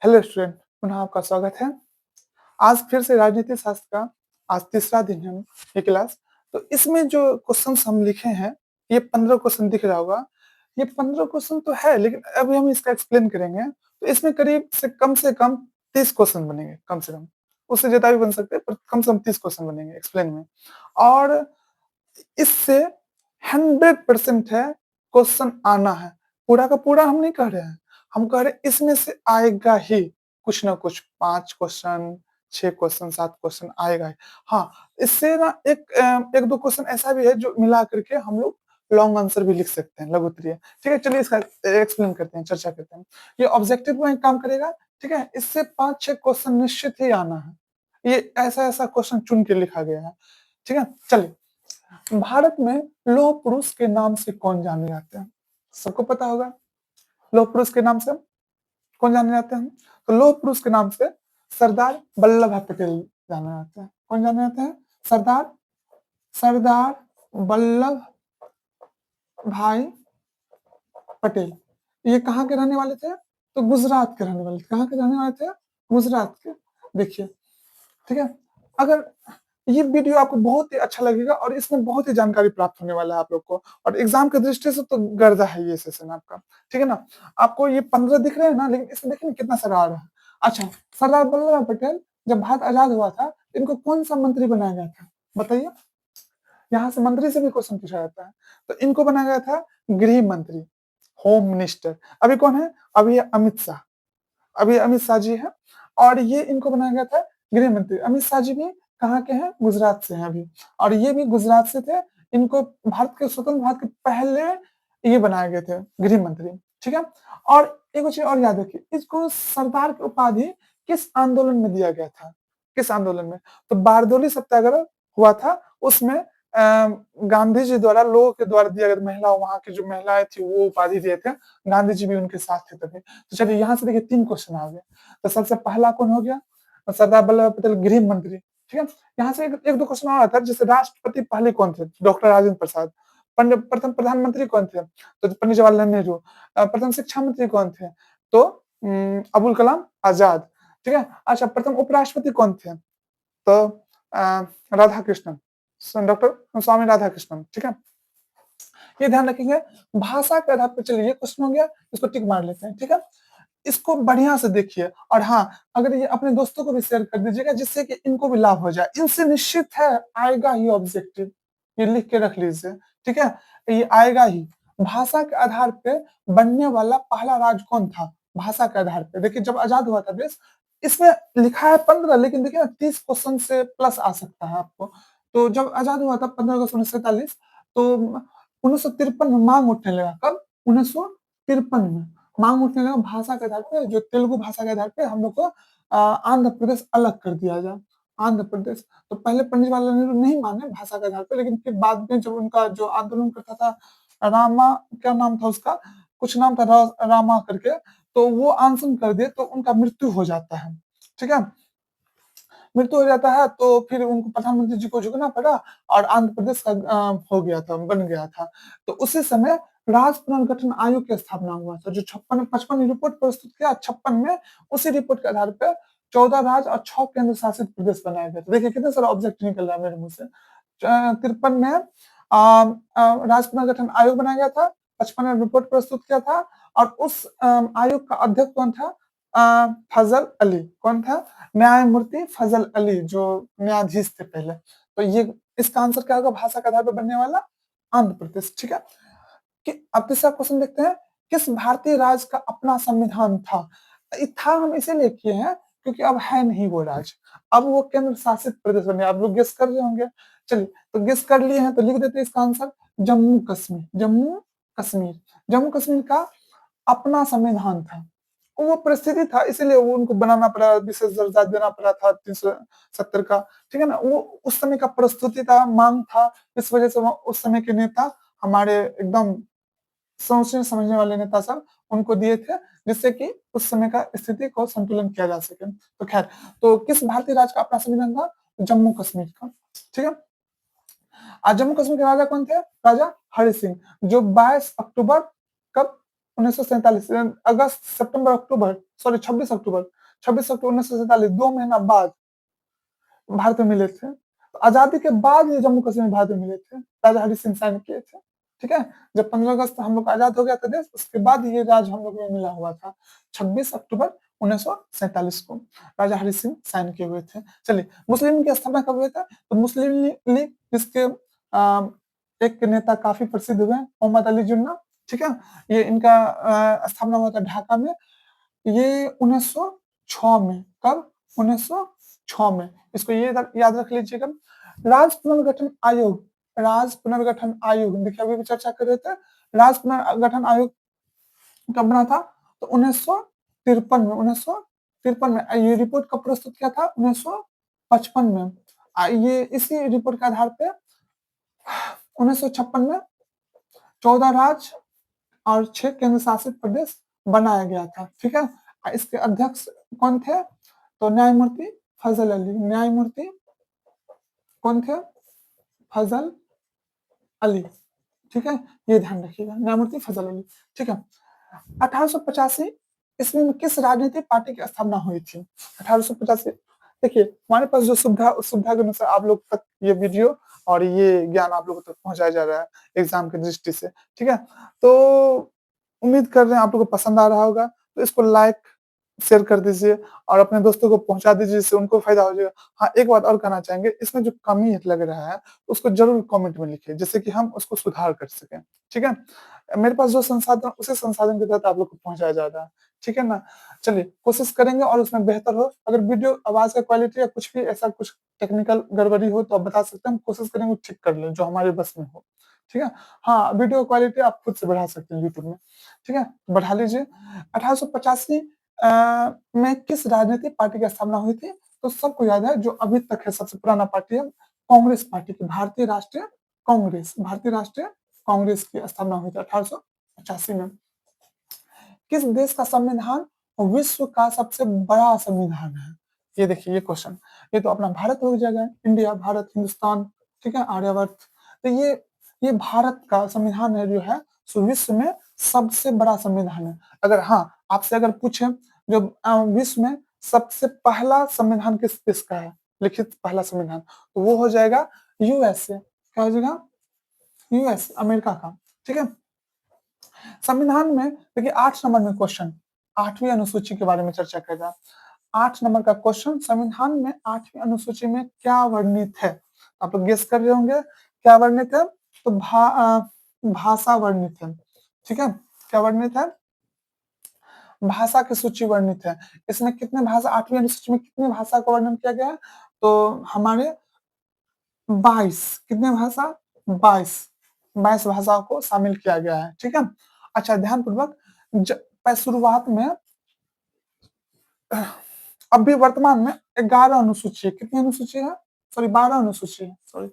Hello student, पुनः आपका स्वागत है। आज फिर से राजनीति शास्त्र का आज तीसरा दिन है ये क्लास। तो इसमें जो क्वेश्चंस हम लिखे हैं, ये 15 क्वेश्चन दिख रहा होगा। ये 15 क्वेश्चन तो है, लेकिन अभी हम इसका एक्सप्लेन करेंगे। तो इसमें करीब से कम 30 क्वेश्चन बनेंगे, कम से कम। उससे ज़्यादा भी बन सकते हैं, पर कम से कम 30 क्वेश्चन बनेंगे एक्सप्लेन में। और इससे 100% है क्वेश्चन आना है। पूरा का पूरा हम नहीं कह रहे हैं, हम कह रहे हैं इसमें से आएगा ही कुछ ना कुछ। 5 क्वेश्चन, 6 क्वेश्चन, 7 क्वेश्चन आएगा ही। हाँ, इससे ना एक दो क्वेश्चन ऐसा भी है जो मिला करके हम लोग लॉन्ग आंसर भी लिख सकते हैं, लघु उत्तरीय। ठीक है, चलिए इसका एक्सप्लेन करते हैं, चर्चा करते हैं। ये ऑब्जेक्टिव में काम करेगा। ठीक है, इससे 5-6 क्वेश्चन निश्चित ही आना है। ये ऐसा क्वेश्चन चुन के लिखा गया है। ठीक है, चलिए। भारत में लौह पुरुष के नाम से कौन जाने जाते हैं? सबको पता होगा। लौह पुरुष के नाम से कौन जाने जाते हैं? तो लौह पुरुष के नाम से सरदार वल्लभ भाई पटेल जाने जाते हैं। कौन जाने जाते हैं? सरदार सरदार वल्लभ भाई पटेल। ये कहाँ के रहने वाले थे? तो गुजरात के रहने वाले थे। कहाँ के रहने वाले थे? गुजरात के। देखिए, ठीक है। अगर ये वीडियो आपको बहुत ही अच्छा लगेगा और इसमें बहुत ही जानकारी प्राप्त होने वाला है आप लोग को, और एग्जाम के दृष्टि से तो गर्दा है ये सेशन आपका। ठीक है ना? आपको ये 15 दिख रहे हैं ना, लेकिन इसमें देखिए कितना सारा आ रहा है। अच्छा, सरदार वल्लभ भाई पटेल जब भारत आजाद हुआ था, इनको कौन सा मंत्री बनाया गया था? बताइए। यहाँ से मंत्री से भी क्वेश्चन पूछा जाता है। तो इनको बनाया गया था गृह मंत्री, होम मिनिस्टर। अभी कौन है? अभी अमित शाह। अभी अमित शाह जी हैं, और ये इनको बनाया गया था गृह मंत्री। अमित शाह जी भी कहाँ के हैं? गुजरात से हैं अभी, और ये भी गुजरात से थे। इनको भारत के स्वतंत्र भारत के पहले ये बनाए गए थे गृह मंत्री। ठीक है। और एक चीज और याद रखिए, इसको सरदार की उपाधि किस आंदोलन में दिया गया था? किस आंदोलन में? तो बारदोली सत्याग्रह हुआ था, उसमें गांधी जी द्वारा, लोगों के द्वारा दिया गया था। महिला, वहां की जो महिलाएं थी वो उपाधि दिए थे। गांधी जी भी उनके साथ थे तभी। तो चलिए यहाँ से देखिए 3 क्वेश्चन आ गए। तो सबसे पहला कौन हो गया? सरदार वल्लभ भाई पटेल, गृह मंत्री। ठीक है। यहाँ से एक दो क्वेश्चन और आता है, जैसे राष्ट्रपति पहले कौन थे? डॉक्टर राजेंद्र प्रसाद। प्रथम प्रधानमंत्री कौन थे? तो पंडित जवाहरलाल नेहरू। प्रथम शिक्षा मंत्री कौन थे? तो अबुल कलाम आजाद। ठीक है। अच्छा, प्रथम उपराष्ट्रपति कौन थे? तो राधा कृष्णन, डॉक्टर स्वामी राधा कृष्णन। ठीक है। ये ध्यान रखेंगे। भाषा के आधार पर, चलिए ये क्वेश्चन हो गया, इसको टिक मार लेते हैं। ठीक है। इसको बढ़िया से देखिए, और हाँ, अगर ये अपने दोस्तों को भी शेयर कर दीजिएगा, जिससे कि इनको भी लाभ हो जाए। इनसे निश्चित है आएगा ही ऑब्जेक्टिव, ये लिख के रख लीजिए। ठीक है, ये आएगा ही। भाषा के आधार पे बनने वाला पहला राज्य कौन था? भाषा के आधार पे देखिए, जब आजाद हुआ था देश, इसमें लिखा है 15, लेकिन देखिए ना 30 क्वेश्चन से प्लस आ सकता है आपको। तो जब आजाद हुआ था 15 अगस्त 1947, तो 1953 में मांग उठने लगा। कब? 1953 में मांग उठने लगा, भाषा के आधार पे, जो तेलुगु भाषा के आधार पे हम लोग को आंध्र प्रदेश अलग कर दिया जाए। आंध्र प्रदेश। तो पहले पंडित जवाहरलाल नेहरू नहीं माने भाषा के आधार पे, लेकिन फिर बाद में जब उनका जो आंदोलन करता था, रामा, क्या नाम था उसका, कुछ नाम था रामा करके, तो वो अनशन कर दिए, तो उनका मृत्यु हो जाता है। ठीक है। मृत्यु हो जाता है, तो फिर उनको प्रधानमंत्री जी को झुकना पड़ा, और आंध्र प्रदेश का हो गया था, बन गया था। तो उसी समय राज्य पुनर्गठन आयोग की स्थापना हुआ था, जो 55 रिपोर्ट प्रस्तुत किया 56 में। उसी रिपोर्ट के आधार पर 14 राज्य और 6 केंद्र शासित प्रदेश बनाए गए थे। देखिए कितने सारा ऑब्जेक्ट निकल रहा है मेरे मुंह से। 53 में राज्य पुनर्गठन आयोग बनाया गया था, 55 में रिपोर्ट प्रस्तुत किया था, और उस आयोग का अध्यक्ष कौन था? फजल अली। कौन था? न्यायमूर्ति फजल अली, जो न्यायाधीश थे पहले। तो ये इसका आंसर क्या होगा? भाषा के आधार पर बनने वाला आंध्र प्रदेश। ठीक है। कि अब तीसरा क्वेश्चन देखते हैं, किस भारतीय राज्य का अपना संविधान था? ये था हम इसीलिए किए हैं क्योंकि अब है नहीं वो राज्य, अब वो केंद्र शासित प्रदेश बने। आप लोग गेस कर रहे होंगे। चलिए, तो गेस कर लिए हैं तो लिख देते हैं इसका आंसर, जम्मू कश्मीर। जम्मू कश्मीर। जम्मू कश्मीर का अपना संविधान था। वो परिस्थिति था, इसीलिए वो उनको बनाना पड़ा, विशेष दर्जा देना पड़ा था 370 का। ठीक है ना? वो उस समय का प्रस्तुति था, मांग था। इस वजह से उस समय के नेता, हमारे एकदम सोचने समझने वाले नेता सब, उनको दिए थे, जिससे कि उस समय का स्थिति को संतुलन किया जा सके। तो खैर, तो किस भारतीय राज्य का अपना संविधान था? जम्मू कश्मीर का। ठीक है। आज जम्मू कश्मीर के राजा कौन थे? राजा हरि सिंह, जो 22 अक्टूबर, कब? 1947 अगस्त, सितंबर, अक्टूबर, सॉरी 26 अक्टूबर, 26 अक्टूबर 1947, 2 महीना बाद भारत में मिले थे। तो आज़ादी के बाद ये जम्मू कश्मीर भारत में मिले थे, राजा हरि सिंह साइन किए थे, ठीक है? जब 15 अगस्त हम लोग का आज़ाद हो गया था देश, उसके बाद ये राज हम लोग को मिला हुआ था। 26 अक्टूबर 1947 को राजा हरि सिंह साइन किए हुए थे। चलिए, मुस्लिम लीग की स्थापना कब हुआ था? तो मुस्लिम लीग जिसके एक नेता काफ़ी प्रसिद्ध हुए, मोहम्मद अली जिन्ना, ठीक है? ये इनका स्थापना हुआ था ढाका में। ये 1906 में, कब? 1906 में। इसको ये याद रख लीजिएगा। राज्य पुनर्गठन आयोग, राज्य पुनर्गठन आयोग, देखिए अभी भी चर्चा कर रहे थे। राज्य पुनर्गठन आयोग कब बना था? तो 1953 में, 1953 में। ये रिपोर्ट कब प्रस्तुत किया था? 1955 में। ये इसी रिपोर्ट के आधार पे 1956 में 14 राज्य और 6 केंद्र शासित प्रदेश बनाया गया था, ठीक है? इसके अध्यक्ष कौन थे? तो न्यायमूर्ति फजल अली, न्यायमूर्ति कौन थे? फजल अली, ठीक है? ये ध्यान रखिएगा, न्यायमूर्ति फजल अली, ठीक है? 1885 ईस्वी में किस राजनीतिक पार्टी की स्थापना हुई थी? 1885, देखिए हमारे पास जो सुविधा के अनुसार आप लोग तक ये वीडियो और ये ज्ञान आप लोगों तक पहुंचाया जा रहा है एग्जाम की दृष्टि से, ठीक है? तो उम्मीद कर रहे हैं आप लोगों को पसंद आ रहा होगा, तो इसको लाइक शेयर कर दीजिए और अपने दोस्तों को पहुंचा दीजिए, जिससे उनको फायदा हो जाएगा। हाँ, एक बात और कहना चाहेंगे, इसमें जो कमी लग रहा है उसको जरूर कमेंट में लिखिए, जिससे कि हम उसको सुधार कर सकें, ठीक है? मेरे पास जो संसाधन, उसी संसाधन के तहत आप लोग को पहुंचाया जा रहा है, ठीक है ना? चलिए, कोशिश करेंगे और उसमें बेहतर हो। अगर वीडियो आवाज का क्वालिटी या कुछ भी ऐसा कुछ टेक्निकल गड़बड़ी हो तो आप बता सकते हैं, हम कोशिश करेंगे ठीक कर लें जो हमारे बस में हो, ठीक है? हाँ, वीडियो क्वालिटी आप खुद से बढ़ा सकते हैं यूट्यूब में, ठीक है? बढ़ा लीजिए। 1885 में किस राजनीतिक पार्टी की स्थापना हुई थी? तो सबको याद है, जो अभी तक है सबसे पुराना पार्टी है, कांग्रेस पार्टी की, भारतीय राष्ट्रीय कांग्रेस, भारतीय राष्ट्रीय कांग्रेस की स्थापना हुई थी 1885 में। किस देश का संविधान विश्व का सबसे बड़ा संविधान है? ये देखिए, ये क्वेश्चन, ये तो अपना भारत हो जाएगा, इंडिया, भारत, हिंदुस्तान, ठीक है, आर्यवर्त। तो ये भारत का संविधान है, जो है सो विश्व में सबसे बड़ा संविधान है। अगर हाँ, आपसे अगर पूछे जो विश्व में सबसे पहला संविधान किस देश का है, लिखित पहला संविधान, तो वो हो जाएगा यूएसए। क्या हो जाएगा? यूएस, अमेरिका का, ठीक है? संविधान में देखिए 8 नंबर में क्वेश्चन, 8वीं अनुसूची के बारे में चर्चा कर रहा है। 8 नंबर का क्वेश्चन, संविधान में 8वीं अनुसूची में क्या वर्णित है? आप लोग गेस कर रहे होंगे क्या वर्णित है? तो भाषा वर्णित है, ठीक है? क्या वर्णित है? भाषा की सूची वर्णित है। इसमें कितने भाषा, 8वीं अनुसूची में कितनी भाषा का वर्णन किया गया है? तो हमारे 22, कितने भाषा? 22 भाषाओं को शामिल किया गया है, ठीक है? अच्छा, ध्यानपूर्वक, शुरुआत में, अभी वर्तमान में 11 अनुसूची है। कितनी अनुसूची है? सॉरी, 12 अनुसूची है, सॉरी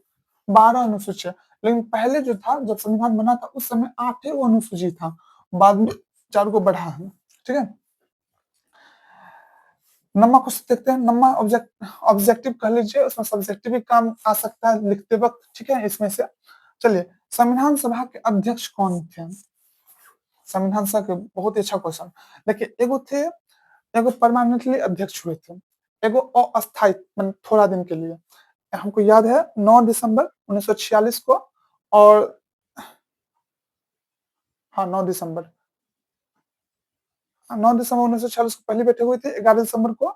12 अनुसूची है। लेकिन पहले जो था, जब संविधान बना था, उस समय 8 ही वो अनुसूची था, बाद में 4 को बढ़ा है, ठीक है? नम्मा क्वेश्चन देखते हैं। नम्मा ऑब्जेक्टिव कह लीजिए, उसमें सब्जेक्टिव भी काम आ सकता है लिखते वक्त, ठीक है? इसमें से चलिए, संविधान सभा के अध्यक्ष कौन थे? संविधान सभा के बहुत ही अच्छा क्वेश्चन। देखिए, एगो थे, एगो परमानेंटली अध्यक्ष हुए थे, एगो अस्थायी, मतलब थोड़ा दिन के लिए। हमको याद है 9 दिसंबर 1946 को, और हाँ 9 दिसंबर 1946 को पहली बैठक हुई थी। 11 दिसंबर को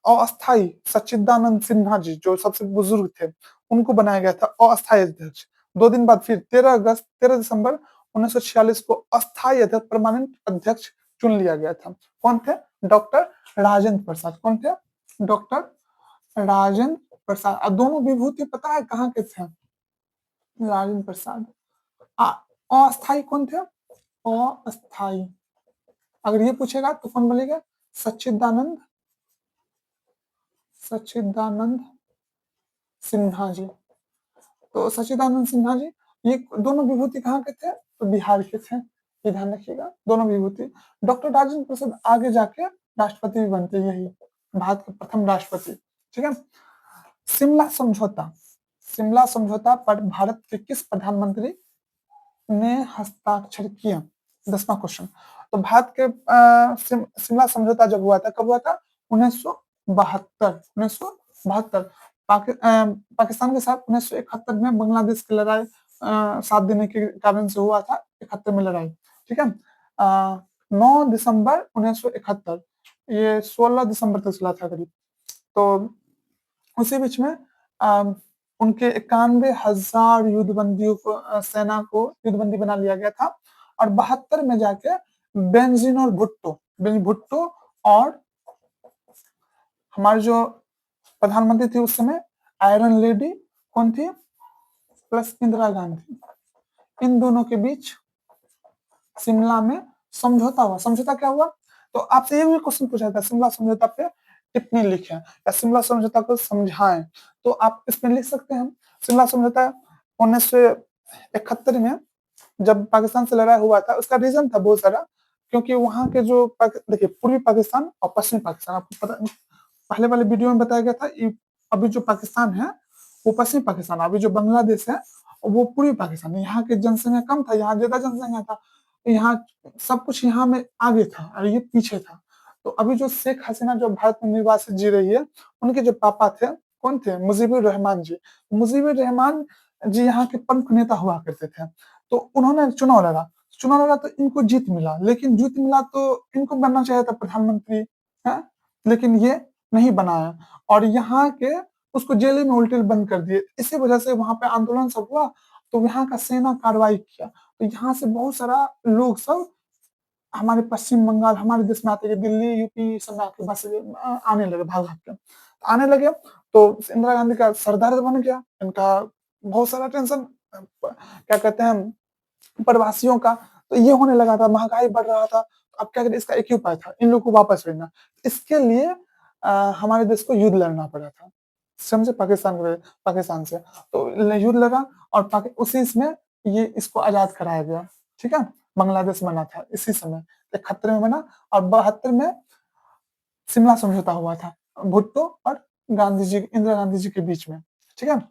अस्थायी सच्चिदानंद सिन्हा जी, जो सबसे बुजुर्ग थे, उनको बनाया गया था अस्थायी अध्यक्ष। 2 दिन बाद फिर 13 दिसंबर 1946 को अस्थायी अध्यक्ष, परमानेंट अध्यक्ष चुन लिया गया था। कौन थे? डॉक्टर राजेंद्र प्रसाद। कौन थे? डॉक्टर राजेंद्र प्रसाद। और दोनों विभूति पता है कहाँ के थे? राजेंद्र प्रसाद। अस्थायी कौन थे? अस्थायी, अगर ये पूछेगा तो कौन बोलेगा? सच्चिदानंद, सच्चिदानंद सिन्हा जी। तो सच्चिदानंद सिन्हा जी, ये दोनों विभूति कहाँ के थे? तो बिहार के थे, ये ध्यान रखिएगा, दोनों विभूति। डॉक्टर राजेंद्र प्रसाद आगे जाके राष्ट्रपति भी बनते, यही भारत के प्रथम राष्ट्रपति, ठीक है? शिमला समझौता, शिमला समझौता पर भारत के किस प्रधानमंत्री ने हस्ताक्षर किया? 10वां क्वेश्चन। तो भारत के शिमला समझौता जब हुआ था, कब हुआ था? 1972, 1972। पाकिस्तान के साथ 1971 में बांग्लादेश की लड़ाई साथ देने के कारण से हुआ था, 71 में लड़ाई, ठीक है। 9 दिसंबर 1971, ये 16 दिसंबर तक चला था करीब। तो उसी बीच में उनके 91,000 युद्धबंदियों को सेना को युद्धबंदी बना लिया गया था, और 72 में जाके बेंजीन भुट्टो और हमारे जो प्रधानमंत्री थी उस समय, आयरन लेडी कौन थी, प्लस इंदिरा गांधी, इन दोनों के बीच शिमला में समझौता हुआ। समझौता क्या हुआ? तो आपसे ये भी क्वेश्चन पूछा था, शिमला समझौता पे टिप्पणी लिखें या शिमला समझौता को समझाएं, तो आप इसमें लिख सकते हैं। शिमला समझौता 1971 में जब पाकिस्तान से लड़ाई हुआ था, उसका रीजन था बहुत सारा, क्योंकि वहां के जो देखिए पूर्वी पाकिस्तान और पश्चिमी पाकिस्तान, आपको पता, पहले वाले वीडियो में बताया गया था, अभी जो पाकिस्तान है वो पश्चिमी पाकिस्तान, अभी जो बांग्लादेश है वो पूर्वी पाकिस्तान है। यहाँ की जनसंख्या कम था, यहाँ ज्यादा जनसंख्या था, यहाँ सब कुछ यहाँ में आगे था और ये पीछे था। तो अभी जो शेख हसीना जो भारत में निर्वासित जी रही है, उनके जो पापा थे, कौन थे? मुजीबुर रहमान जी। मुजीबुर रहमान जी यहाँ के प्रमुख नेता हुआ करते थे। तो उन्होंने चुनाव लड़ा तो इनको जीत मिला, लेकिन जीत मिला तो इनको बनना चाहिए था प्रधानमंत्री, है, लेकिन ये नहीं बनाया, और यहाँ के उसको जेल में उल्टे बंद कर दिए। इसी वजह से वहां पे आंदोलन सब हुआ, तो यहाँ का सेना कार्रवाई किया, तो यहाँ से बहुत सारा लोग सब हमारे पश्चिम बंगाल, हमारे देश में आते थे, दिल्ली यूपी सब में आके बस आने लगे, भाग भाग के आने लगे। तो इंदिरा गांधी का सरदर्द बन गया, इनका बहुत सारा टेंशन, क्या कहते हैं, प्रवासियों का। तो ये होने लगा था, महंगाई बढ़ रहा था। अब क्या करें, इसका एक ही उपाय था, इन लोग को वापस भेजना। इसके लिए हमारे देश को युद्ध लड़ना पड़ा था, समझे, पाकिस्तान से। तो युद्ध लगा, और उसी इसमें ये इसको आजाद कराया गया, ठीक है। बांग्लादेश बना था इसी समय, 71 में बना, और 72 में शिमला समझौता हुआ था भुट्टो और इंदिरा गांधी जी के बीच में, ठीक है।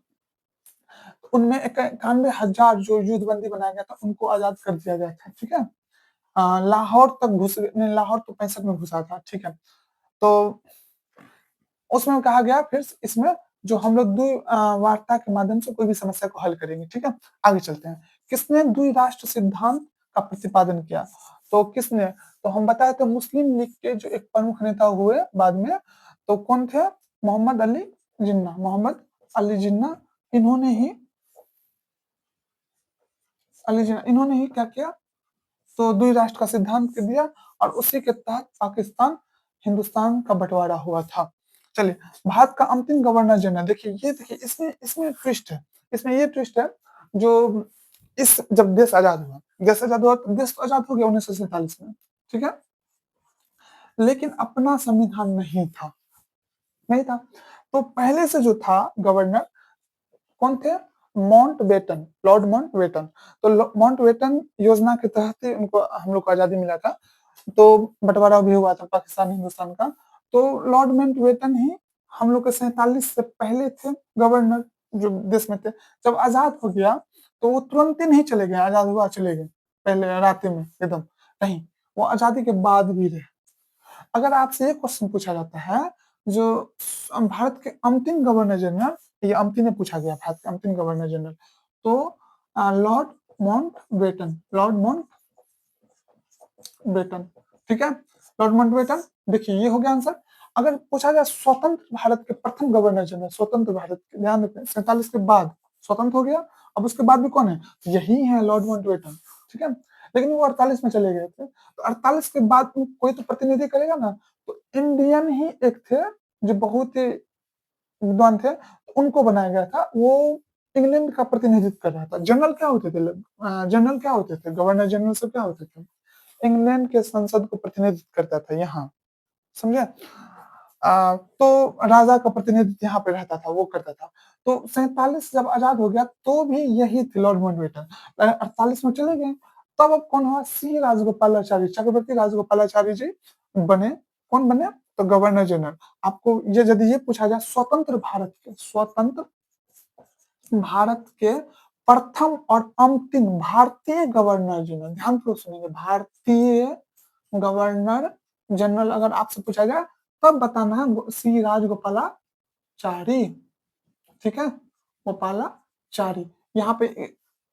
उनमें 91,000 जो युद्धबंदी बनाया गया था उनको आजाद कर दिया गया था, ठीक है। लाहौर तक लाहौर तो 65 में घुसा था, ठीक है। तो उसमें कहा गया फिर इसमें जो हम लोग वार्ता के माध्यम से कोई भी समस्या को हल करेंगे, ठीक है। आगे चलते हैं। किसने द्विराष्ट्र सिद्धांत का प्रतिपादन किया? तो किसने? तो हम बताए थे मुस्लिम लीग के जो एक प्रमुख नेता हुए बाद में, तो कौन थे? मोहम्मद अली जिन्ना। इन्होंने ही इन्होंने ही क्या किया? तो द्विराष्ट्र का सिद्धांत कर दिया, और उसी के तहत पाकिस्तान हिंदुस्तान का बंटवारा हुआ था। चलिए, भारत का अंतिम गवर्नर जनरल, देखिए इसमें इसमें ट्विस्ट है, इसमें ये ट्विस्ट है, जो इस जब देश आजाद हुआ तो देश तो आजाद हो गया 1947 में, ठीक है, लेकिन अपना संविधान नहीं था। तो पहले से जो था गवर्नर, कौन थे? Lord Mountbatten. तो माउंटबेटन योजना के तहत ही उनको, हम लोग को आजादी मिला था, तो बंटवारा भी हुआ था पाकिस्तान हिंदुस्तान का। तो लॉर्ड माउंटबेटन ही हम लोग के 47 से पहले थे गवर्नर जो देश में थे। जब आजाद हो गया तो वो तुरंत ही नहीं चले गए, आजाद हुआ चले गए पहले रात में एकदम, नहीं, वो आजादी के बाद भी रहे। अगर आपसे ये क्वेश्चन पूछा जाता है, जो भारत के अंतिम गवर्नर जनरल, ये अंतिम में पूछा गया भारत के अंतिम गवर्नर जनरल, तो लॉर्ड माउंटबेटन, ठीक है, लॉर्ड माउंटबेटन। देखिए ये हो गया आंसर। अगर पूछा जाए स्वतंत्र भारत के प्रथम गवर्नर जनरल, स्वतंत्र भारत के, ध्यान रखें 47 के बाद स्वतंत्र हो गया, अब उसके बाद भी कौन है? यही है लॉर्ड माउंटबेटन, ठीक है। लेकिन वो 48 में चले गए थे, तो 48 के बाद कोई तो प्रतिनिधि करेगा ना, तो इंडियन ही एक थे जो बहुत ही विद्वान थे, तो उनको बनाया गया था। वो इंग्लैंड का प्रतिनिधित्व कर रहा था। जनरल क्या होते थे, गवर्नर जनरल सब क्या होते थे? इंग्लैंड के संसद को प्रतिनिधित्व करता था यहाँ, समझे। तो राजा का प्रतिनिधित्व यहाँ पे रहता था, वो करता था। तो 47 जब आजाद हो गया तो भी यही थे लॉर्ड माउंटबेटन। 48 में चले गए, तब अब कौन हुआ? सिंह राजगोपालाचारी, चक्रवर्ती राजगोपालाचारी जी बने। कौन बने? तो गवर्नर जनरल। आपको ये यदि ये पूछा जाए स्वतंत्र भारत के प्रथम और अंतिम भारतीय गवर्नर जनरल, ध्यानपूर्वक सुनेंगे, भारतीय गवर्नर जनरल अगर आपसे पूछा जाए तब बताना है सी राजगोपालाचारी, ठीक है, गोपालाचारी। यहाँ पे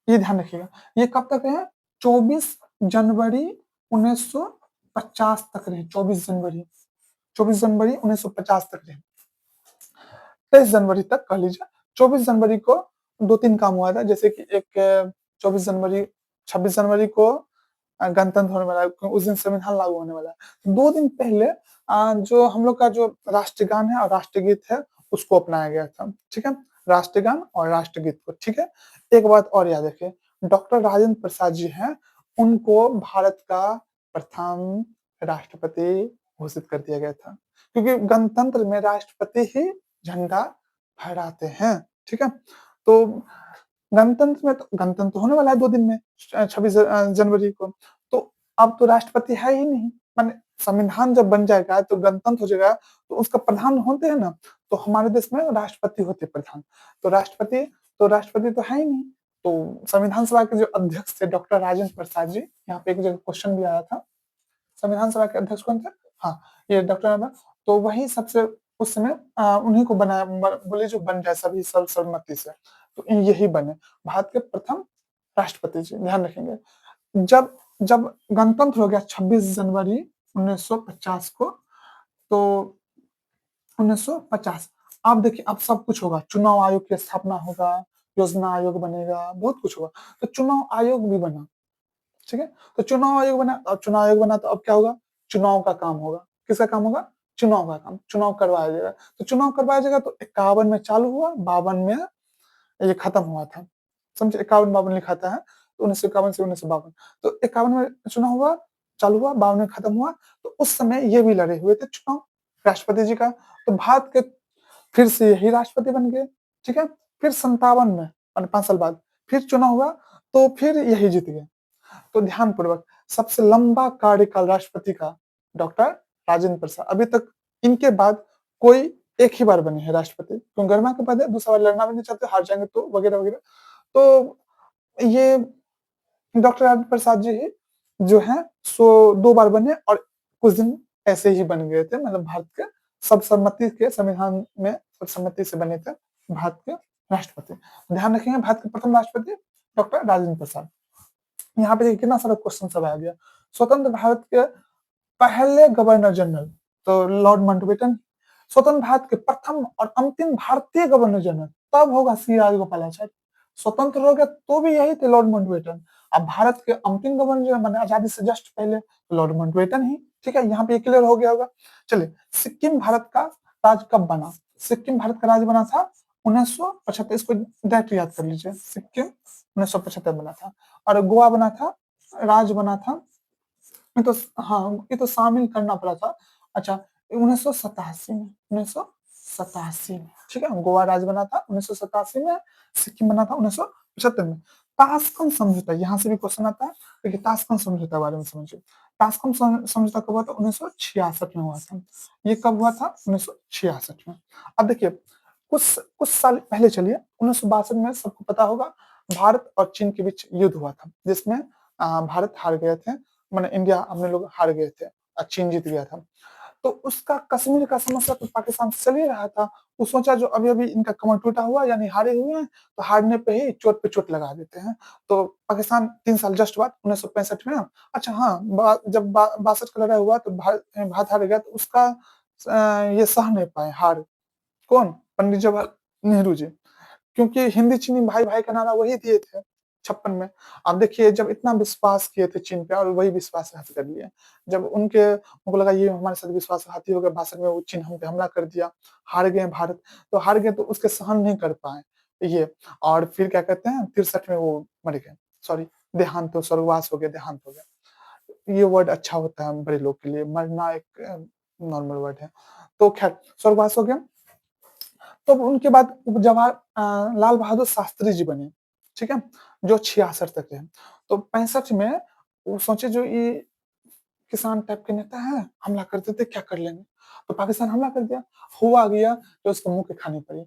ये ध्यान रखिएगा, ये कब तक है, 24 जनवरी 1950 तक रहे, 24 जनवरी 1950 तक रहे, 23 जनवरी तक कह लीजिए। 24 जनवरी को दो तीन काम हुआ था, जैसे कि एक 24 जनवरी, 26 जनवरी को गणतंत्र होने वाला है, उस दिन संविधान लागू होने वाला है। 2 दिन पहले जो हम लोग का जो राष्ट्रगान है और राष्ट्रगीत है उसको अपनाया गया था, ठीक है, राष्ट्रगान और राष्ट्रगीत को, ठीक है। एक बात और याद रखें, डॉक्टर राजेंद्र प्रसाद जी हैं, उनको भारत का प्रथम राष्ट्रपति घोषित कर दिया गया था, क्योंकि गणतंत्र में राष्ट्रपति ही झंडा फहराते हैं, ठीक है। तो गणतंत्र में, तो गणतंत्र होने वाला है 2 दिन में, 26 जनवरी को, तो अब तो राष्ट्रपति है ही नहीं, माने संविधान जब बन जाएगा तो गणतंत्र हो जाएगा, तो उसका प्रधान होते हैं ना, तो हमारे देश में राष्ट्रपति होते प्रधान, तो राष्ट्रपति तो है ही नहीं। तो संविधान सभा के जो अध्यक्ष थे डॉक्टर राजेंद्र प्रसाद जी, यहाँ पे एक जगह क्वेश्चन भी आया था, संविधान सभा के अध्यक्ष कौन थे, हाँ, ये डॉक्टर राजेंद्र, तो वही सबसे उस समय उन्हीं को बनाया, बोले जो बन जाए सभी सर्वसम्मति से, तो यही बने भारत के प्रथम राष्ट्रपति जी, ध्यान रखेंगे। जब जब गणतंत्र हो गया 26 जनवरी 1950 को, तो 1950, अब देखिए अब सब कुछ होगा, चुनाव आयोग की स्थापना होगा, योजना आयोग बनेगा, बहुत कुछ होगा, तो चुनाव आयोग भी बना, ठीक है। तो चुनाव आयोग बना, अब चुनाव आयोग बना तो अब क्या होगा, चुनाव का काम होगा, किसका काम होगा, चुनाव का काम, चुनाव करवाया जाएगा, तो चुनाव करवाया जाएगा, तो 51 में चालू हुआ, 52 में ये खत्म हुआ था, समझे, 51-52 लिखाता है, तो 1951 से 1952, तो 51 में चुनाव हुआ, चालू हुआ, 52 में खत्म हुआ, तो उस समय ये भी लड़े हुए थे चुनाव राष्ट्रपति जी का, तो भारत के फिर से यही राष्ट्रपति बन गए, ठीक है। फिर 57 में, 5 साल बाद फिर चुनाव हुआ, तो फिर यही जीत गए। तो ध्यानपूर्वक, सबसे लंबा कार्यकाल राष्ट्रपति का डॉक्टर राजेंद्र प्रसाद, अभी तक इनके बाद कोई एक ही बार बने हैं राष्ट्रपति, क्यों, गर्मा के पद है, दूसरा बार लड़ना भी नहीं चाहते, हार जाएंगे तो, वगैरह वगैरह, तो ये डॉक्टर राजेंद्र प्रसाद जी ही जो है सो 2 बार बने, और कुछ दिन ऐसे ही बन गए थे, मतलब भारत के सर्वसम्मति के संविधान में सर्वसम्मति से बने थे भारत के राष्ट्रपति। ध्यान रखेंगे, भारत के प्रथम राष्ट्रपति डॉक्टर राजेंद्र प्रसाद। यहाँ पे देखिए कितना सारा क्वेश्चन सब आ गया, स्वतंत्र भारत के पहले गवर्नर जनरल, तो लॉर्ड माउंटबेटन, स्वतंत्र भारत के प्रथम और अंतिम भारतीय गवर्नर जनरल तब होगा सी राजगोपालाचारी, स्वतंत्र हो गया तो भी यही थे लॉर्ड माउंटबेटन, अब भारत के अंतिम गवर्नर जनरल बने आजादी से जस्ट पहले, लॉर्ड माउंटबेटन ही, ठीक है, यहाँ पे क्लियर हो गया होगा। चलिए, सिक्किम भारत का राज कब बना, सिक्किम भारत का राज बना था 1975, इसको डायरेक्ट याद कर लीजिए, सिक्किम 1975 बना था, और गोवा बना था, राज बना था, ये तो, हाँ, ये तो शामिल करना पड़ा था, अच्छा, 1987 में, 1987 में, ठीक है, गोवा राज्य बना था 1987 में, सिक्किम बना था 1975 में। ताशकंद समझौता, यहाँ से भी क्वेश्चन आता है, देखिए ताशकंद समझौता के बारे में समझिए, ताशकंद समझौता कब हुआ था, 1966 में हुआ था, ये कब हुआ था, 1966 में। अब देखिए, कुछ कुछ साल पहले चलिए, 1962 में सबको पता होगा, भारत और चीन के बीच युद्ध हुआ था, जिसमें भारत हार गए थे, मैंने इंडिया, हमने लोग हार गए थे और चीन जीत गया था, तो उसका कश्मीर का समस्या तो पाकिस्तान से चल ही रहा था, वो सोचा जो अभी अभी इनका कमर टूटा हुआ, यानी हारे हुए हैं, तो हारने पे ही चोट पे चोट लगा देते हैं, तो पाकिस्तान 3 साल जस्ट बाद 1965 में, अच्छा हाँ, जब 62 का लड़ाई हुआ तो भारत हार गया, तो उसका ये सह नहीं पाए हार, कौन, पंडित जवाहरलाल नेहरू जी, क्योंकि हिंदी चीनी भाई भाई का नारा वही दिए थे 56 में। अब देखिए, जब इतना विश्वास किए थे चीन पे और वही विश्वासघात कर लिए, जब उनको लगा ये हमारे साथ विश्वासघाती हो गया, 62 में वो चीन हम पे हमला कर दिया, हार गए भारत, तो हार गए तो उसके सहन नहीं कर पाए ये, और फिर क्या कहते हैं 63 में वो मर गए, सॉरी, देहांत, स्वर्गवास हो गया, देहांत हो गया, ये वर्ड अच्छा होता है बड़े लोग के लिए, मरना एक नॉर्मल वर्ड है, तो खैर स्वर्गवास हो गया। तो उनके बाद लाल बहादुर शास्त्री जी बने, ठीक है, जो 66 तक रहे, तो 65 में वो सोचे जो ये किसान टाइप के नेता है, हमला कर देते, क्या कर लेंगे, तो पाकिस्तान हमला कर दिया, हुआ गया जो उसको मुंह के खानी पड़ी,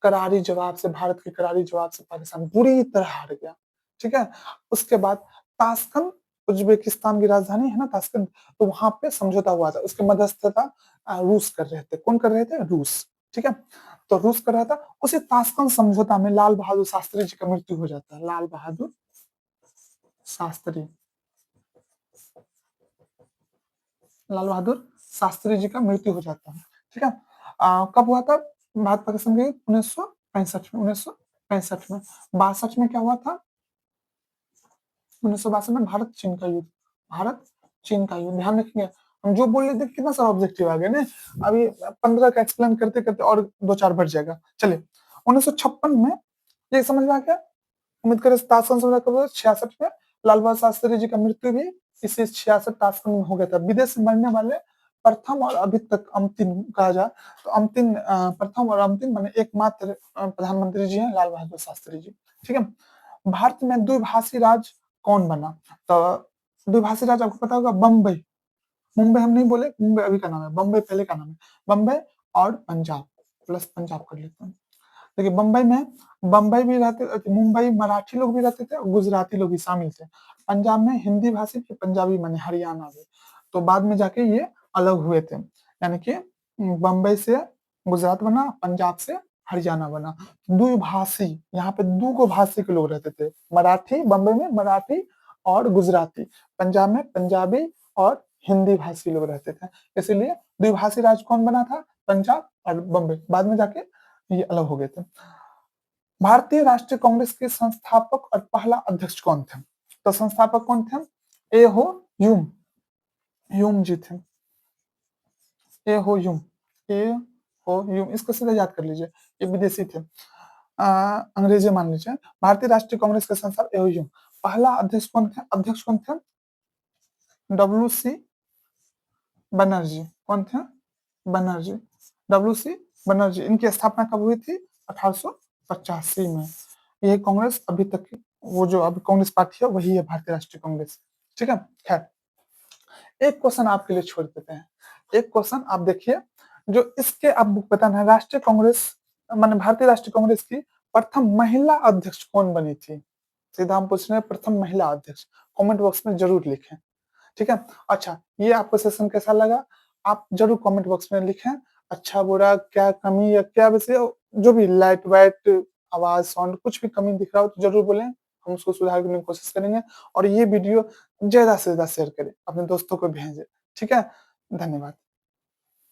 करारी जवाब से, भारत के करारी जवाब से पाकिस्तान बुरी तरह हार गया, ठीक है? उसके बाद ताशकंद उज़्बेकिस्तान की राजधानी है ना ताशकंद, तो वहाँ पे समझौता हुआ था। उसकी मध्यस्थता रूस कर रहे थे। कौन कर रहे थे? रूस, ठीक है? तो रूस कर रहा था। उसी ताशकंद समझौता में लाल बहादुर शास्त्री जी का मृत्यु हो जाता है। लाल बहादुर शास्त्री, लाल बहादुर शास्त्री जी का मृत्यु हो जाता है, ठीक है? कब हुआ था? भारत पाकिस्तान के 1965 में, 1965 में। 62 में क्या हुआ था? 1962 में भारत चीन का युद्ध, भारत चीन का युद्ध, ध्यान रखिए। हम जो बोल रहे थे कितना सारा ऑब्जेक्टिव आ गया ना, अभी 15 का एक्सप्लेन करते करते और 2-4 बढ़ जाएगा। चलिए 1956 में ये समझ में आ गया। उम्मीद करें ताशकंद समझा कब? 66 में लाल बहादुर शास्त्री जी का मृत्यु भी इसी 66 ताशकंद में हो गया था। विदेश से मरने वाले प्रथम और अभी तक अंतिम कहा जाए तो अंतिम प्रथम और अंतिम माने एकमात्र प्रधानमंत्री जी हैं लाल बहादुर शास्त्री जी, ठीक है? भारत में द्विभाषी राज्य कौन बना? तो द्विभाषी राज्य आपको पता होगा बम्बई, मुंबई हम नहीं बोले, मुंबई अभी का नाम है, बम्बई पहले का नाम है। बम्बई और पंजाब, प्लस पंजाब कर लेते हैं। देखिए बम्बई भी रहते, मुंबई मराठी लोग भी रहते थे और गुजराती लोग भी शामिल थे। पंजाब में हिंदी भाषी थे, पंजाबी माने हरियाणा भी। तो बाद में जाके ये अलग हुए थे, यानी कि बम्बई से गुजरात बना, पंजाब से हरियाणा बना। द्विभाषी, यहाँ पे दो को भाषी के लोग रहते थे, मराठी, बम्बई में मराठी और गुजराती, पंजाब में पंजाबी और हिंदी भाषी लोग रहते थे। इसीलिए द्विभाषी राज्य कौन बना था? पंजाब और बम्बई। बाद में जाके ये अलग हो गए थे। भारतीय राष्ट्रीय कांग्रेस के संस्थापक और पहला अध्यक्ष कौन थे? तो संस्थापक कौन थे? ए हो यूम, यूम जी थे। ए हो यूम, ए हो यूम, इसको सीधा याद कर लीजिए, ये विदेशी थे, अंग्रेजी मान लीजिए। भारतीय राष्ट्रीय कांग्रेस के संस्थापक ए हो यूम। पहला अध्यक्ष कौन थे? अध्यक्ष कौन थे? W C Banerjee. कौन थे? Banerjee, W C Banerjee. इनकी स्थापना कब हुई थी? 1885 में। ये कांग्रेस अभी तक की, वो जो अभी कांग्रेस पार्टी है वही है भारतीय राष्ट्रीय कांग्रेस, ठीक है? खैर, एक क्वेश्चन आपके लिए छोड़ देते हैं। एक क्वेश्चन आप देखिए, जो इसके आपको बताना है, राष्ट्रीय कांग्रेस माने भारतीय राष्ट्रीय कांग्रेस की प्रथम महिला अध्यक्ष कौन बनी थी? सीधा हम पूछ रहे हैं, प्रथम महिला अध्यक्ष। कमेंट बॉक्स में जरूर लिखें, ठीक है? अच्छा, ये आपको सेशन कैसा लगा? आप जरूर कमेंट बॉक्स में लिखें। अच्छा बुरा क्या कमी या क्या वैसे जो भी लाइट वाइट आवाज साउंड कुछ भी कमी दिख रहा हो तो जरूर बोलें, हम उसको सुधार करने की कोशिश करेंगे। और ये वीडियो ज्यादा से ज्यादा शेयर करें, अपने दोस्तों को भेजें, ठीक है? धन्यवाद।